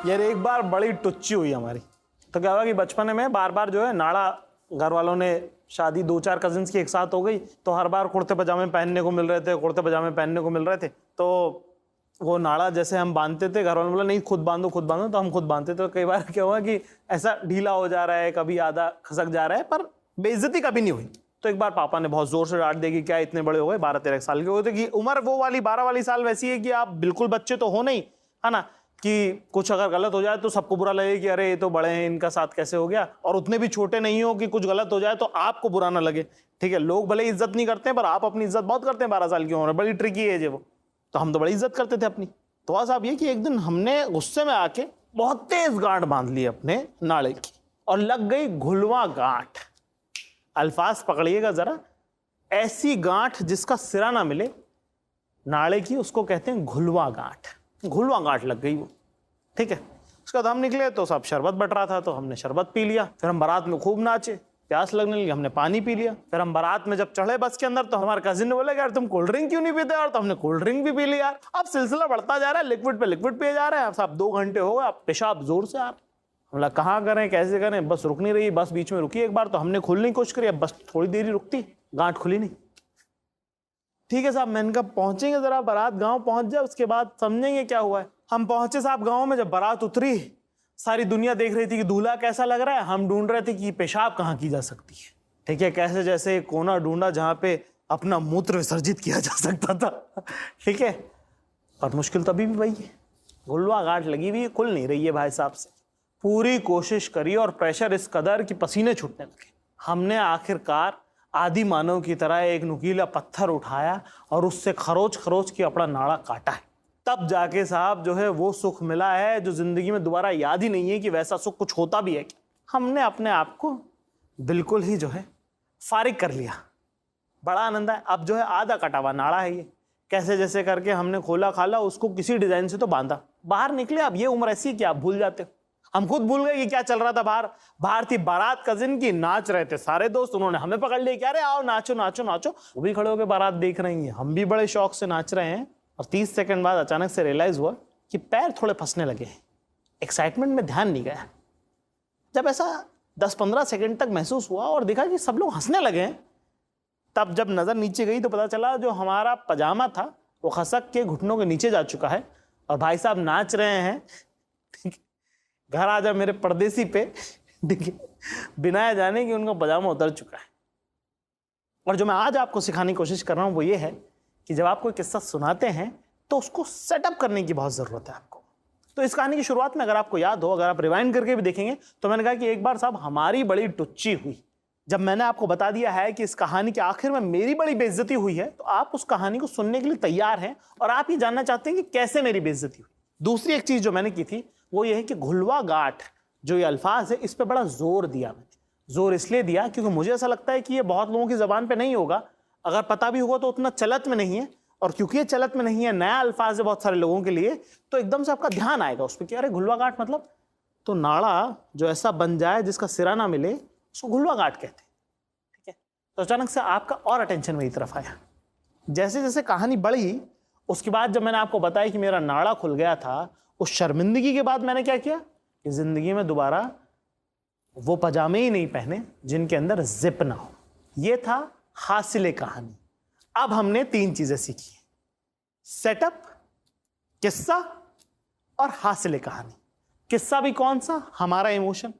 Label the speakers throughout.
Speaker 1: यार एक बार बड़ी टुच्ची हुई हमारी। तो क्या हुआ कि बचपन में बार बार जो है नाड़ा, घर वालों ने शादी 2-4 कजिन्स की एक साथ हो गई, तो हर बार कुर्ते पजामे पहनने को मिल रहे थे, कुर्ते पजामे पहनने को मिल रहे थे। तो वो नाड़ा जैसे हम बांधते थे, घर वालों ने बोला नहीं खुद बांधो खुद बांधो, तो हम खुद बांधते थे। तो कई बार क्या हुआ कि ऐसा ढीला हो जा रहा है, कभी आधा खसक जा रहा है, पर बेइज्जती कभी नहीं हुई। तो एक बार पापा ने बहुत जोर से डांट दी कि क्या इतने बड़े हो गए, 12-13 साल के हो, तो कि उम्र वो वाली 12 वाली साल वैसी है कि आप बिल्कुल बच्चे तो हो नहीं, है ना, कि कुछ अगर गलत हो जाए तो सबको बुरा लगे कि अरे ये तो बड़े हैं, इनका साथ कैसे हो गया, और उतने भी छोटे नहीं हो कि कुछ गलत हो जाए तो आपको बुरा ना लगे। ठीक है, लोग भले इज्जत नहीं करते हैं पर आप अपनी इज्जत बहुत करते हैं। 12 साल की उम्र बड़ी ट्रिकी एज है वो, तो हम तो बड़ी इज्जत करते थे अपनी। तो आज साहब ये कि एक दिन हमने गुस्से में आके बहुत तेज गांठ बांध ली अपने नाड़े की, और लग गई घुलवा गांठ। अल्फाज पकड़िएगा जरा, ऐसी गांठ जिसका सिरा ना मिले नाड़े की, उसको कहते हैं घुलवा गांठ। घुलवा गांठ लग गई वो। ठीक है, उसके बाद हम निकले तो सब शरबत बट रहा था, तो हमने शरबत पी लिया। फिर हम बारात में खूब नाचे, प्यास लगने लगी, हमने पानी पी लिया। फिर हम बारात में जब चढ़े बस के अंदर तो हमारे कजिन ने बोला यार तुम कोल्ड ड्रिंक क्यों नहीं पीते यार, तो हमने कोल्ड ड्रिंक भी पी लिया यार। अब सिलसिला बढ़ता जा रहा है, लिक्विड पे लिक्विड पिए जा रहे हैं। अब साहब 2 घंटे हो गए, अब पेशाब जोर से आ रहा। हमला कहाँ करें कैसे करें, बस रुक नहीं रही। बस बीच में रुकी एक बार, तो हमने खोलने की कोशिश करी, अब बस थोड़ी देर ही रुकती, गांठ खुली नहीं। ठीक है साहब, मैंने कहा पहुंचेंगे जरा, बारात गांव पहुंच जाए, उसके बाद समझेंगे क्या हुआ है। हम पहुंचे साहब गांव में, जब बारात उतरी सारी दुनिया देख रही थी कि दूल्हा कैसा लग रहा है, हम ढूंढ रहे थे कि पेशाब कहाँ की जा सकती है। ठीक है, कैसे जैसे कोना ढूंढा जहां पे अपना मूत्र विसर्जित किया जा सकता था। ठीक है, पर मुश्किल तो अभी भी वही है, घुलवा गांठ लगी हुई, खुल नहीं रही है भाई साहब से। पूरी कोशिश करी और प्रेशर इस कदर कि पसीने छूटने लगे। हमने आखिरकार आदि मानव की तरह एक नुकीला पत्थर उठाया और उससे खरोच खरोच के अपना नाड़ा काटा है। तब जाके साहब जो है वो सुख मिला है जो जिंदगी में दोबारा याद ही नहीं है कि वैसा सुख कुछ होता भी है। हमने अपने आप को बिल्कुल ही जो है फारिग कर लिया, बड़ा आनंद है। अब जो है आधा कटा हुआ नाड़ा है ये, कैसे जैसे करके हमने खोला खाला, उसको किसी डिजाइन से तो बांधा, बाहर निकले। अब ये उम्र ऐसी कि आप भूल जाते हो, हम खुद भूल गए कि क्या चल रहा था बाहर। बाहर थी बारात कजिन की, नाच रहे थे सारे दोस्त, उन्होंने हमें पकड़ लिया कि अरे आओ नाचो नाचो नाचो। वो भी खड़े होकर बारात देख रही हैं, हम भी बड़े शौक से नाच रहे हैं। और 30 सेकंड बाद अचानक से रियलाइज हुआ कि पैर थोड़े फंसने लगे हैं। एक्साइटमेंट में ध्यान नहीं गया। जब ऐसा 10-15 सेकंड तक महसूस हुआ और देखा कि सब लोग हंसने लगे हैं, तब जब नजर नीचे गई तो पता चला जो हमारा पजामा था वो खसक के घुटनों के नीचे जा चुका है और भाई साहब नाच रहे हैं। घर आ जा मेरे परदेसी पे, बिना जाने कि उनका पजामा उतर चुका है। और जो मैं आज आपको सिखाने की कोशिश कर रहा हूं वो ये है कि जब आप कोई किस्सा सुनाते हैं तो उसको सेटअप करने की बहुत जरूरत है आपको। तो इस कहानी की शुरुआत में अगर आपको याद हो, अगर आप रिवाइंड करके भी देखेंगे, तो मैंने कहा कि एक बार साहब हमारी बड़ी टुच्ची हुई। जब मैंने आपको बता दिया है कि इस कहानी के आखिर में मेरी बड़ी बेइज्जती हुई है, तो आप उस कहानी को सुनने के लिए तैयार हैं और आप ये जानना चाहते हैं कि कैसे मेरी बेइज्जती हुई। दूसरी एक चीज जो मैंने की थी वो ये है कि घुलवा गांठ जो ये अल्फाज है, इस पे बड़ा जोर दिया मैंने। जोर इसलिए दिया क्योंकि मुझे ऐसा लगता है कि ये बहुत लोगों की जबान पे नहीं होगा, अगर पता भी होगा तो उतना चलत में नहीं है। और क्योंकि ये चलत में नहीं है, नया अल्फाज है बहुत सारे लोगों के लिए, तो एकदम से आपका ध्यान आएगा उस पर कि अरे घुलवा गांठ मतलब, तो नाड़ा जो ऐसा बन जाए जिसका सिरा ना मिले उसको घुलवा गांठ कहते हैं। ठीक है, तो अचानक से आपका और अटेंशन मेरी तरफ आया। जैसे जैसे कहानी बढ़ी, उसके बाद जब मैंने आपको बताया कि मेरा नाड़ा खुल गया था, उस शर्मिंदगी के बाद मैंने क्या किया कि जिंदगी में दोबारा वो पजामे ही नहीं पहने जिनके अंदर जिप ना हो। ये था हासिले कहानी। अब हमने 3 चीजें सीखी, सेटअप, किस्सा और हासिले कहानी। किस्सा भी कौन सा, हमारा इमोशन।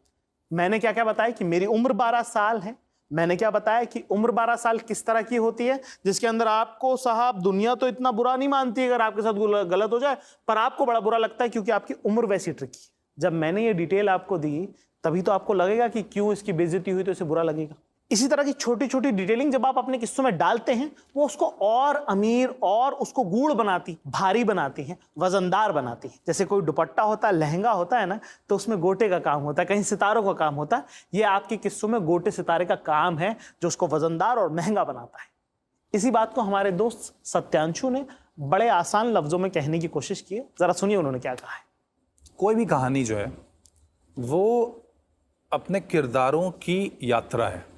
Speaker 1: मैंने क्या क्या बताया कि मेरी उम्र 12 साल है। मैंने क्या बताया कि उम्र 12 साल किस तरह की होती है, जिसके अंदर आपको साहब दुनिया तो इतना बुरा नहीं मानती अगर आपके साथ गलत हो जाए, पर आपको बड़ा बुरा लगता है क्योंकि आपकी उम्र वैसी ट्रिकी है। जब मैंने ये डिटेल आपको दी तभी तो आपको लगेगा कि क्यों इसकी बेइज्जती हुई, तो इसे बुरा लगेगा। इसी तरह की छोटी छोटी डिटेलिंग जब आप अपने किस्सों में डालते हैं, वो उसको और अमीर और उसको गूढ़ बनाती, भारी बनाती है, वजनदार बनाती है। जैसे कोई दुपट्टा होता है, लहंगा होता है ना, तो उसमें गोटे का काम होता है, कहीं सितारों का काम होता है। ये आपके किस्सों में गोटे सितारे का काम है जो उसको वजनदार और महंगा बनाता है। इसी बात को हमारे दोस्त सत्यांशु ने बड़े आसान लफ्जों में कहने की कोशिश की है। जरा सुनिए उन्होंने क्या कहा है।
Speaker 2: कोई भी कहानी जो है वो अपने किरदारों की यात्रा है।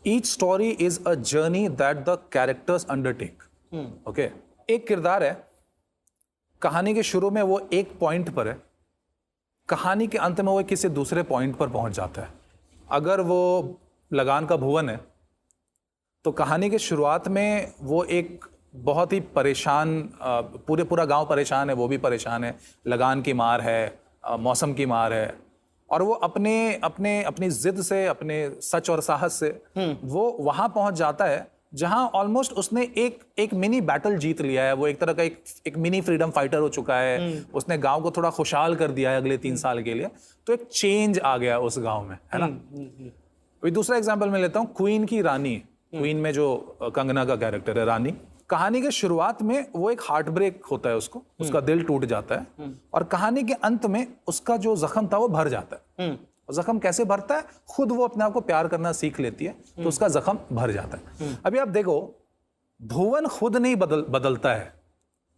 Speaker 2: Each story is a journey that the characters undertake. Okay? एक किरदार है, कहानी के शुरू में वो एक पॉइंट पर है, कहानी के अंत में वो किसी दूसरे पॉइंट पर पहुंच जाता है। अगर वो लगान का भुवन है तो कहानी के शुरुआत में वो एक बहुत ही परेशान, पूरा गांव परेशान है, वो भी परेशान है, लगान की मार है, मौसम की मार है, और वो अपनी जिद से, अपने सच और साहस से वो वहां पहुंच जाता है जहां ऑलमोस्ट उसने एक मिनी बैटल जीत लिया है। वो एक तरह का एक मिनी फ्रीडम फाइटर हो चुका है। उसने गांव को थोड़ा खुशहाल कर दिया है अगले 3 साल के लिए। तो एक चेंज आ गया उस गांव में, है ना। अभी दूसरा एग्जांपल मैं लेता हूँ, क्वीन की रानी। क्वीन में जो कंगना का कैरेक्टर है, रानी, कहानी के शुरुआत में वो एक हार्ट ब्रेक होता है, उसका दिल टूट जाता है, और कहानी के अंत में उसका जो जख्म था वो भर जाता है। जख्म कैसे भरता है? खुद वो अपने आप को प्यार करना सीख लेती है, तो उसका जख्म भर जाता है। अभी आप देखो, भुवन खुद नहीं बदलता है,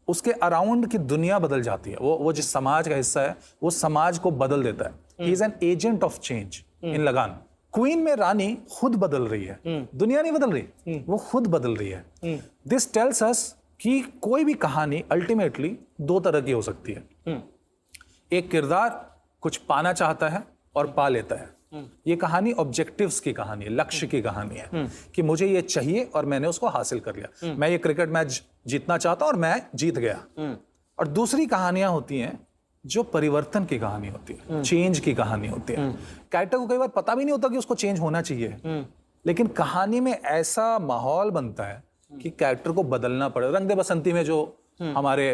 Speaker 2: उसके अराउंड की दुनिया बदल जाती है। वो जिस समाज का हिस्सा है वो समाज को बदल देता है। He is an agent of change in लगान। क्वीन में रानी खुद बदल रही है, दुनिया नहीं बदल रही, वो खुद बदल रही है। दिस टेल्स अस कि कोई भी कहानी अल्टीमेटली 2 तरह की हो सकती है। एक किरदार कुछ पाना चाहता है और पा लेता है। ये कहानी ऑब्जेक्टिव्स की कहानी है, लक्ष्य की कहानी है कि मुझे ये चाहिए और मैंने उसको हासिल कर लिया। मैं ये क्रिकेट मैच जीतना चाहता हूं और मैं जीत गया। और दूसरी कहानियां होती हैं जो परिवर्तन की कहानी होती है, चेंज की कहानी होती है। कैरेक्टर को कई बार पता भी नहीं होता कि उसको चेंज होना चाहिए, लेकिन कहानी में ऐसा माहौल बनता है कि कैरेक्टर को बदलना पड़े। रंग दे बसंती में जो हमारे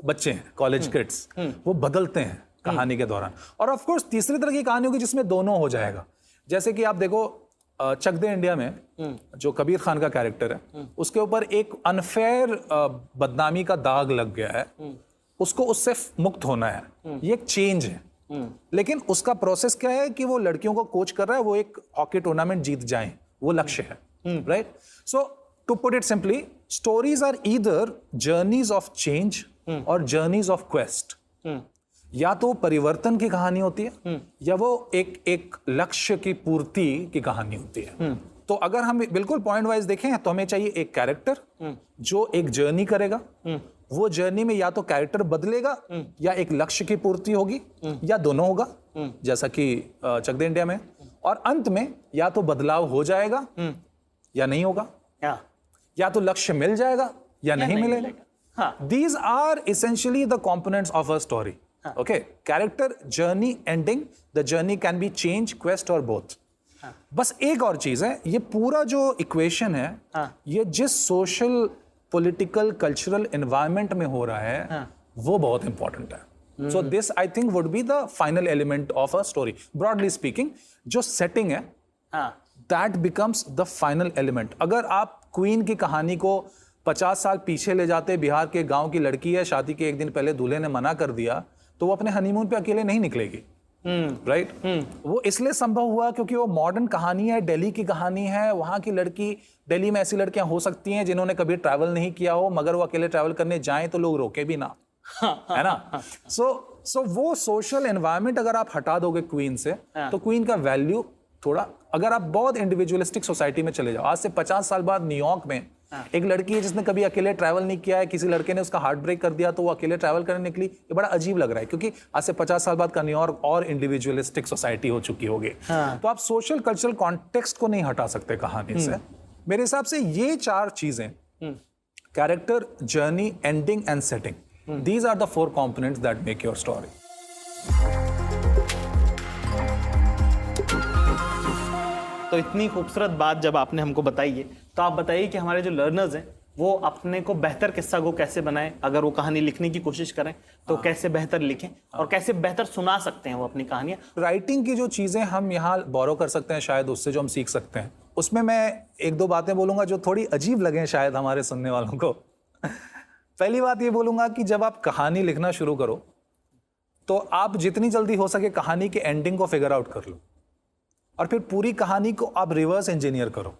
Speaker 2: बच्चे हैं, कॉलेज किड्स, वो बदलते हैं कहानी के दौरान। और ऑफ कोर्स तीसरी तरह की कहानी होगी जिसमें दोनों हो जाएगा। जैसे कि आप देखो चक दे इंडिया में जो कबीर खान का कैरेक्टर है, उसके ऊपर एक अनफेयर बदनामी का दाग लग गया है, उसको उससे मुक्त होना है। ये एक चेंज है। लेकिन उसका प्रोसेस क्या है कि वो लड़कियों को कोच कर रहा है, वो एक हॉकी टूर्नामेंट जीत जाएं, वो लक्ष्य है। Right? So to put it simply, stories are either journeys of change और जर्नीज ऑफ क्वेस्ट। या तो परिवर्तन की कहानी होती है या वो एक लक्ष्य की पूर्ति की कहानी होती है। तो अगर हम बिल्कुल पॉइंट वाइज देखें तो हमें चाहिए एक कैरेक्टर जो एक जर्नी करेगा। वो जर्नी में या तो कैरेक्टर बदलेगा या एक लक्ष्य की पूर्ति होगी या दोनों होगा, जैसा कि चक दे इंडिया में। और अंत में या तो बदलाव हो जाएगा या नहीं होगा, या तो लक्ष्य मिल जाएगा या नहीं मिलेगा। These are essentially the components of a story. Okay, character, journey, ending. The journey can be change, quest or both. बस एक और चीज है, ये पूरा जो इक्वेशन है, ये जिस सोशल, पॉलिटिकल, कल्चरल एनवायरनमेंट में हो रहा है, वो बहुत इंपॉर्टेंट है। So this I think would be the final element of a story. Broadly speaking, जो सेटिंग है, that becomes the final element. अगर आप क्वीन की कहानी को 50 साल पीछे ले जाते, बिहार के गांव की लड़की है, शादी के एक दिन पहले दूल्हे ने मना कर दिया, तो वो अपने हनीमून पे अकेले नहीं निकलेगी। राइट? वो इसलिए संभव हुआ क्योंकि वो मॉडर्न कहानी है, दिल्ली की कहानी है। वहां की लड़की, दिल्ली में ऐसी लड़कियां हो सकती हैं जिन्होंने कभी ट्रैवल नहीं किया हो, मगर वो अकेले ट्रैवल करने जाएं तो लोग रोके भी ना, है ना। सो वो सोशल एनवायरनमेंट अगर आप हटा दोगे क्वीन से, तो क्वीन का वैल्यू थोड़ा, अगर आप बहुत इंडिविजुअलिस्टिक सोसाइटी में चले जाओ, आज से 50 साल बाद न्यूयॉर्क में एक लड़की है जिसने कभी अकेले ट्रैवल नहीं किया है, किसी लड़के ने उसका हार्ट ब्रेक कर दिया तो वो अकेले ट्रैवल करने निकली। ये बड़ा अजीब लग रहा है क्योंकि आज से 50 साल बाद का न्यूयॉर्क और इंडिविजुअलिस्टिक सोसाइटी हो चुकी होगी। तो आप सोशल कल्चरल कॉन्टेक्स्ट को नहीं हटा सकते कहानी से। मेरे हिसाब से ये 4 चीजें, character, journey, ending and setting, these are the 4 components that make your story.
Speaker 1: तो इतनी खूबसूरत बात जब आपने हमको बताई है, तो आप बताइए कि हमारे जो लर्नर्स हैं वो अपने को बेहतर किस्सा को कैसे बनाएं। अगर वो कहानी लिखने की कोशिश करें तो कैसे बेहतर लिखें और कैसे बेहतर सुना सकते हैं वो अपनी कहानियां।
Speaker 2: राइटिंग की जो चीज़ें हम यहाँ बोरो कर सकते हैं, शायद उससे जो हम सीख सकते हैं, उसमें मैं 1-2 बातें बोलूँगा जो थोड़ी अजीब लगें शायद हमारे सुनने वालों को। पहली बात ये बोलूँगा कि जब आप कहानी लिखना शुरू करो तो आप जितनी जल्दी हो सके कहानी के एंडिंग को फिगर आउट कर लो और फिर पूरी कहानी को आप रिवर्स इंजीनियर करो।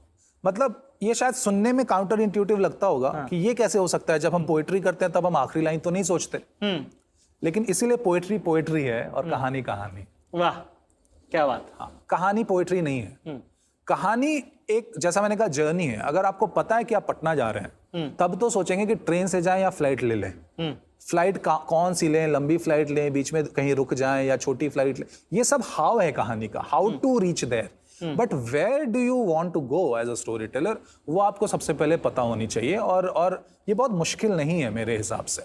Speaker 2: मतलब ये शायद सुनने में काउंटर इंट्यूटिव लगता होगा कि ये कैसे हो सकता है, जब हम पोएट्री करते हैं तब हम आखिरी लाइन तो नहीं सोचते, लेकिन इसीलिए पोएट्री पोएट्री है और कहानी कहानी।
Speaker 1: वाह, क्या बात।
Speaker 2: हाँ, कहानी पोएट्री नहीं है। कहानी एक जैसा मैंने कहा जर्नी है। अगर आपको पता है कि आप पटना जा रहे हैं तब तो सोचेंगे कि ट्रेन से जाएं या फ्लाइट ले लें। फ्लाइट कौन सी लें, लंबी फ्लाइट लें, बीच में कहीं रुक जाएं या छोटी फ्लाइट लें, ये सब हाउ है कहानी का, how to reach there. But where do you want to go as a story teller, वो आपको सबसे पहले पता होनी चाहिए। और ये बहुत मुश्किल नहीं है मेरे हिसाब से।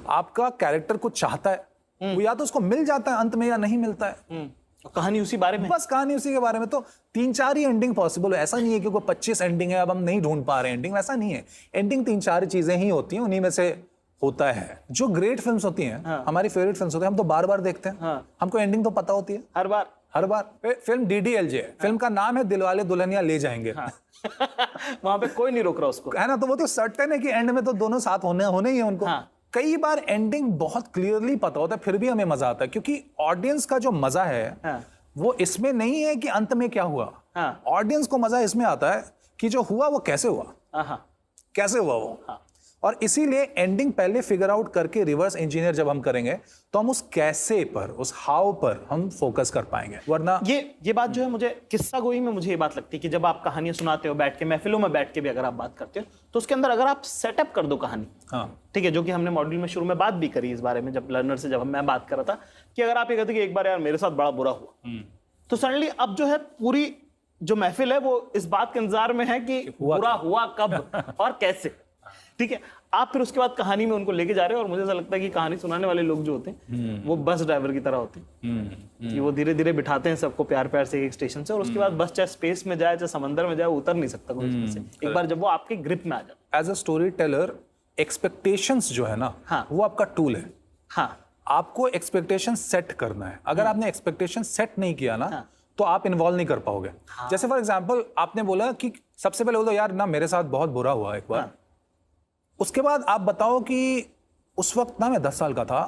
Speaker 2: आपका कैरेक्टर कुछ चाहता है, वो या तो उसको मिल जाता है अंत में या नहीं मिलता है।
Speaker 1: कहानी उसी बारे में,
Speaker 2: बस कहानी उसी के बारे में। तो 3-4 ही एंडिंग पॉसिबल है। ऐसा नहीं है कि कोई 25 एंडिंग है, अब हम नहीं ढूंढ पा रहे एंडिंग, वैसा नहीं है। एंडिंग 3-4 चीजें ही होती हैं, उन्हीं में से होता है। जो ग्रेट फिल्म्स होती हैं, हमारी फेवरेट फिल्म्स होती हैं, हम तो बार बार देखते हैं। हमको एंडिंग तो पता होती है
Speaker 1: हर बार।
Speaker 2: फिल्म DDLJ है, फिल्म का नाम है दिलवाले दुल्हनिया ले जाएंगे।
Speaker 1: वहां पे कोई नहीं रोक रहा उसको,
Speaker 2: है ना। तो वो तो सर्टेन है कि एंड में तो दोनों साथ होने ही है उनको। कई बार एंडिंग बहुत क्लियरली पता होता है, फिर भी हमें मजा आता है, क्योंकि ऑडियंस का जो मजा है वो इसमें नहीं है कि अंत में क्या हुआ। ऑडियंस को मजा इसमें आता है कि जो हुआ वो कैसे हुआ, कैसे हुआ वो। और इसीलिए एंडिंग पहले फिगर आउट करके रिवर्स इंजीनियर जब हम करेंगे तो हम उस कैसे पर, उस हाउ पर हम फोकस कर पाएंगे। वरना
Speaker 1: ये बात जो है, मुझे किस्सा गोई में मुझे ये बात लगती है कि जब आप कहानियां सुनाते हो बैठ के, महफिलों में बैठ के भी अगर आप बात करते हो तो उसके अंदर अगर आप सेटअप कर दो कहानी, ठीक है, जो कि हमने मॉड्यूल में शुरू में बात भी करी इस बारे में, जब लर्नर से जब मैं बात कर रहा था कि अगर आप ये कहते कि एक बार यार मेरे साथ बड़ा बुरा हुआ, तो सडनली अब जो है पूरी जो महफिल है वो इस बात के इंतजार में है कि बुरा हुआ कब और कैसे। ठीक है, आप फिर उसके बाद कहानी में उनको लेके जा रहे हो। और मुझे ऐसा लगता है कि कहानी सुनाने वाले लोग जो होते हैं वो बस ड्राइवर की तरह होते हैं कि वो धीरे धीरे बिठाते हैं सबको प्यार प्यार से एक स्टेशन से, और उसके बाद बस चाहे स्पेस में जाए चाहे समंदर में जाए, उतर नहीं सकता कोई उसमें से एक बार जब वो आपके ग्रिप में आ जाए।
Speaker 2: As a story teller expectations जो है ना, वो आपका टूल है। आपको एक्सपेक्टेशन सेट करना है। अगर आपने एक्सपेक्टेशन सेट नहीं किया ना तो आप इन्वॉल्व नहीं कर पाओगे। जैसे फॉर एग्जाम्पल आपने बोला कि सबसे पहले बोलो यार ना मेरे साथ बहुत बुरा हुआ एक बार, उसके बाद आप बताओ कि उस वक्त ना मैं 10 साल का था,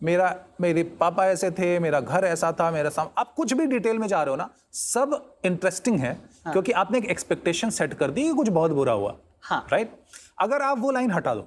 Speaker 2: मेरे पापा ऐसे थे, मेरा घर ऐसा था, आप कुछ भी डिटेल में जा रहे हो ना, सब इंटरेस्टिंग है क्योंकि आपने एक एक्सपेक्टेशन सेट कर दी कि कुछ बहुत बुरा हुआ। राइट। अगर आप वो लाइन हटा दो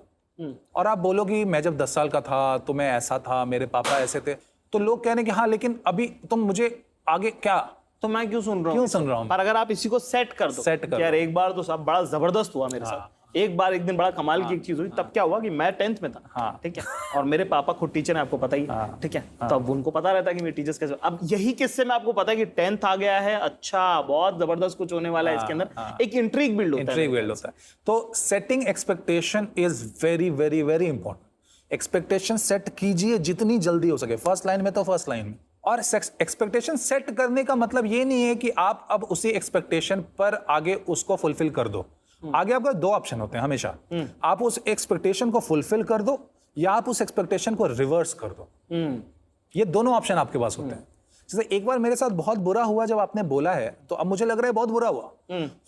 Speaker 2: और आप बोलो कि मैं जब 10 साल का था तो मैं ऐसा था, मेरे पापा ऐसे थे, तो लोग कह रहे हैं कि हाँ लेकिन अभी तुम मुझे आगे क्या,
Speaker 1: तो मैं क्यों सुन रहा हूँ। पर अगर आप इसी को सेट कर दो, यार एक बार तो सब बड़ा जबरदस्त हुआ मेरे साथ, एक बार एक दिन बड़ा कमाल की एक चीज हुई, तब क्या हुआ कि मैं 10th में था, ठीक है, और मेरे पापा खुद टीचर हैं, आपको पता ही, ठीक है, तो अब उनको पता रहता है कि मेरे टीचर्स कैसे। अब यही किस्से में आपको पता है कि 10th आ गया है, अच्छा बहुत जबरदस्त कुछ होने वाला है इसके अंदर, एक इंट्रीग बिल्ड होता है।
Speaker 2: तो setting expectation is very very very important. Expectation set कीजिए जितनी जल्दी हो सके, फर्स्ट लाइन में तो फर्स्ट लाइन में। और एक्सपेक्टेशन सेट करने का मतलब ये नहीं है कि आप अब उसी एक्सपेक्टेशन पर आगे उसको फुलफिल कर दो। आगे आपका 2 ऑप्शन होते हैं हमेशा, आप उस एक्सपेक्टेशन को फुलफिल कर दो या आप उस एक्सपेक्टेशन को रिवर्स कर दो। ये दोनों ऑप्शन आपके पास होते हैं। जैसे एक बार मेरे साथ बहुत बुरा हुआ, जब आपने बोला है तो अब मुझे लग रहा है बहुत बुरा हुआ।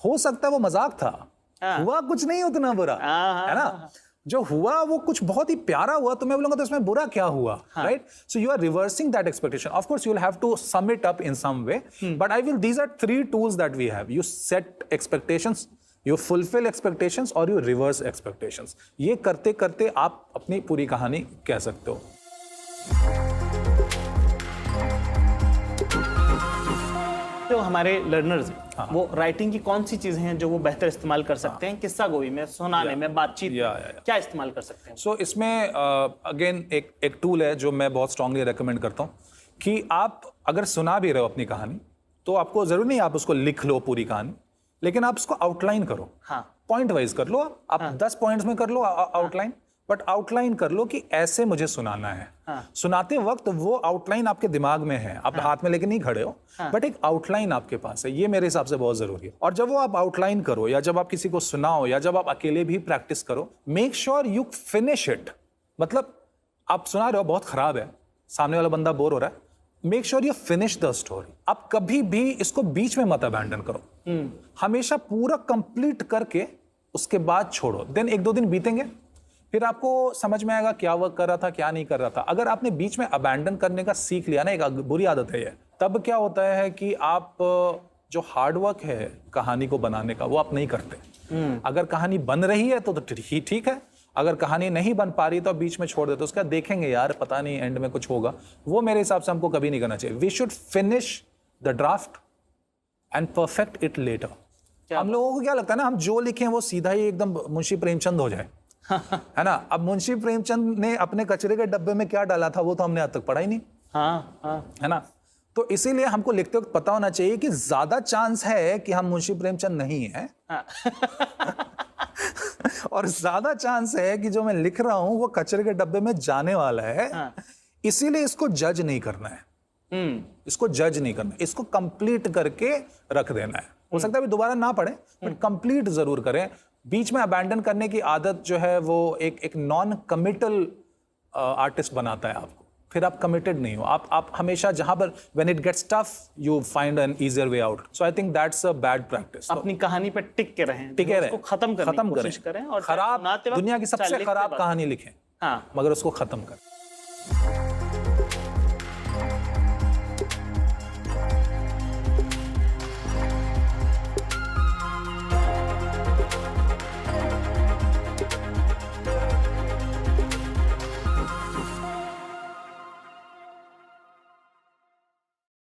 Speaker 2: हो सकता है वो मजाक था, हुआ कुछ नहीं उतना बुरा, है ना। जो हुआ वो कुछ बहुत ही प्यारा हुआ, तो मैं बोलूंगा तो इसमें बुरा क्या हुआ, right. So you are reversing that expectation. Of course you will have to sum it up in some way, but I will, these are 3 tools that we have. You set expectations, you fulfil expectations और you reverse expectations. ये करते करते आप अपनी पूरी कहानी कह सकते हो।
Speaker 1: जो हमारे लर्नर्स हैं वो राइटिंग की कौन सी चीजें हैं जो वो बेहतर इस्तेमाल कर सकते हैं, किस्सा गोई में, सुनाने में, बातचीत में, क्या इस्तेमाल कर सकते हैं?
Speaker 2: सो इसमें अगेन एक टूल है जो मैं बहुत स्ट्रांगली रेकमेंड करता हूँ कि आप अगर सुना भी रहे हो अपनी कहानी, तो आपको जरूरी नहीं आप उसको लिख लो पूरी कहानी, लेकिन आप उसको आउटलाइन करो। पॉइंट वाइज कर लो, आप 10 पॉइंट्स में कर लो आउटलाइन, बट आउटलाइन कर लो कि ऐसे मुझे सुनाना है। सुनाते वक्त वो आउटलाइन आपके दिमाग में है, आप हाथ में लेके नहीं खड़े हो, बट एक आउटलाइन आपके पास है। ये मेरे हिसाब से बहुत जरूरी है। और जब वो आप आउटलाइन करो या जब आप किसी को सुनाओ या जब आप अकेले भी प्रैक्टिस करो, make sure you finish it. मतलब आप सुना रहे हो, बहुत खराब है, सामने वाला बंदा बोर हो रहा है, make sure you finish the story. आप कभी भी इसको बीच में मत अबैंडन करो, हमेशा पूरा कंप्लीट करके उसके बाद छोड़ो। देन 1-2 दिन बीतेंगे, फिर आपको समझ में आएगा क्या वर्क कर रहा था, क्या नहीं कर रहा था। अगर आपने बीच में अबैंडन करने का सीख लिया ना, एक बुरी आदत है ये, तब क्या होता है कि आप जो हार्ड वर्क है कहानी को बनाने का, वो आप नहीं करते। अगर कहानी बन रही है तो ठीक है, अगर कहानी नहीं बन पा रही तो आप बीच में छोड़ देते, उसका देखेंगे यार पता नहीं एंड में कुछ होगा। वो मेरे हिसाब से हमको कभी नहीं करना चाहिए। We should finish the draft and perfect it later. हम लोगों को क्या लगता है ना, हम जो लिखें वो सीधा ही एकदम मुंशी प्रेमचंद हो जाए, है ना। अब मुंशी प्रेमचंद ने अपने कचरे के डब्बे में क्या डाला था वो तो हमने आज तक पढ़ा ही नहीं,
Speaker 1: हाँ हाँ
Speaker 2: है ना। तो इसीलिए हमको लिखते वक्त पता होना चाहिए कि ज्यादा चांस है कि हम मुंशी प्रेमचंद नहीं है और ज्यादा चांस है कि जो मैं लिख रहा हूं वो कचरे के डब्बे में जाने वाला है। इसीलिए इसको जज नहीं करना है, इसको जज नहीं करना, इसको कंप्लीट करके रख देना है। हो सकता है अभी दोबारा ना पढ़े, बट कंप्लीट जरूर करें। बीच में अबैंडन करने की आदत जो है वो एक नॉन कमिटल आर्टिस्ट बनाता है आपको, फिर आप कमिटेड नहीं हो। आप हमेशा जहां पर when it gets tough you find an easier way out. So I think that's a bad practice.
Speaker 1: अपनी कहानी पे टिक के रहें,
Speaker 2: टिके रहें,
Speaker 1: उसको खत्म करने की कोशिश करें और
Speaker 2: खराब,
Speaker 1: सुनाते वक्त
Speaker 2: दुनिया की सबसे
Speaker 1: चाहे लिखते
Speaker 2: खराब
Speaker 1: वक्त।
Speaker 2: कहानी लिखें,
Speaker 1: हाँ
Speaker 2: मगर उसको खत्म करें।